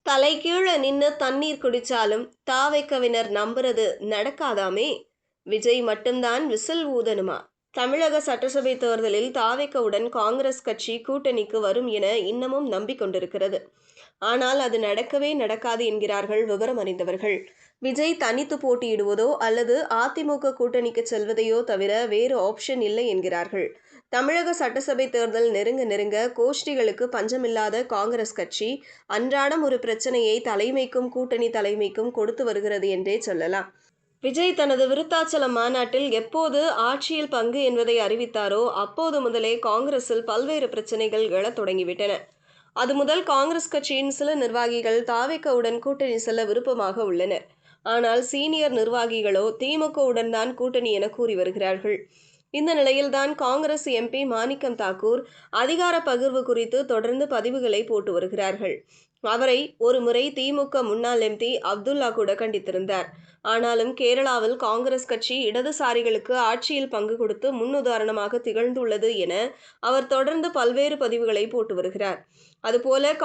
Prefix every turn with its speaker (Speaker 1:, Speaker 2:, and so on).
Speaker 1: தலைகீழ நின்னு தண்ணீர் குடிச்சாலும் தாவைக்கவினர் நம்புறது நடக்காதாமே. விஜய் மட்டும்தான் விசில் ஊதணுமா? தமிழக சட்டசபை தேர்தலில் தாவேகாவுடன் காங்கிரஸ் கட்சி கூட்டணிக்கு வரும் என இன்னமும் நம்பிக்கொண்டிருக்கிறது. ஆனால் அது நடக்கவே நடக்காது என்கிறார்கள் விவரம் அறிந்தவர்கள். விஜய் தனித்து போட்டியிடுவதோ அல்லது அதிமுக கூட்டணிக்கு செல்வதையோ தவிர வேறு ஆப்ஷன் இல்லை என்கிறார்கள். தமிழக சட்டசபை தேர்தல் நெருங்க நெருங்க கோஷ்டிகளுக்கு பஞ்சமில்லாத காங்கிரஸ் கட்சி அன்றாடம் ஒரு பிரச்சனையை தலைமைக்கும் கூட்டணி தலைமைக்கும் கொடுத்து வருகிறது என்றே சொல்லலாம். விஜய் தனது விருத்தாச்சலம் மாநாட்டில் எப்போது ஆட்சியில் பங்கு என்பதை அறிவித்தாரோ அப்போது முதலே காங்கிரஸில் பல்வேறு பிரச்சனைகள் எழத் தொடங்கிவிட்டன. அது முதல் காங்கிரஸ் கட்சியின் சில நிர்வாகிகள் தாவேகாவுடன் கூட்டணி செல்ல விருப்பமாக உள்ளனர். ஆனால் சீனியர் நிர்வாகிகளோ திமுகவுடன் தான் கூட்டணி என கூறி வருகிறார்கள். இந்த நிலையில்தான் காங்கிரஸ் எம்பி மாணிக்கம் தாக்கூர் அதிகார பகிர்வு குறித்து தொடர்ந்து பதிவுகளை போட்டு வருகிறார்கள். அவரை ஒரு முறை திமுக முன்னாள் எம்பி அப்துல்லா கூட கண்டித்திருந்தார். ஆனாலும் கேரளாவில் காங்கிரஸ் கட்சி இடதுசாரிகளுக்கு ஆட்சியில் பங்கு கொடுத்து முன்னுதாரணமாக திகழ்ந்துள்ளது என அவர் தொடர்ந்து பல்வேறு பதிவுகளை போட்டு வருகிறார். அதுபோல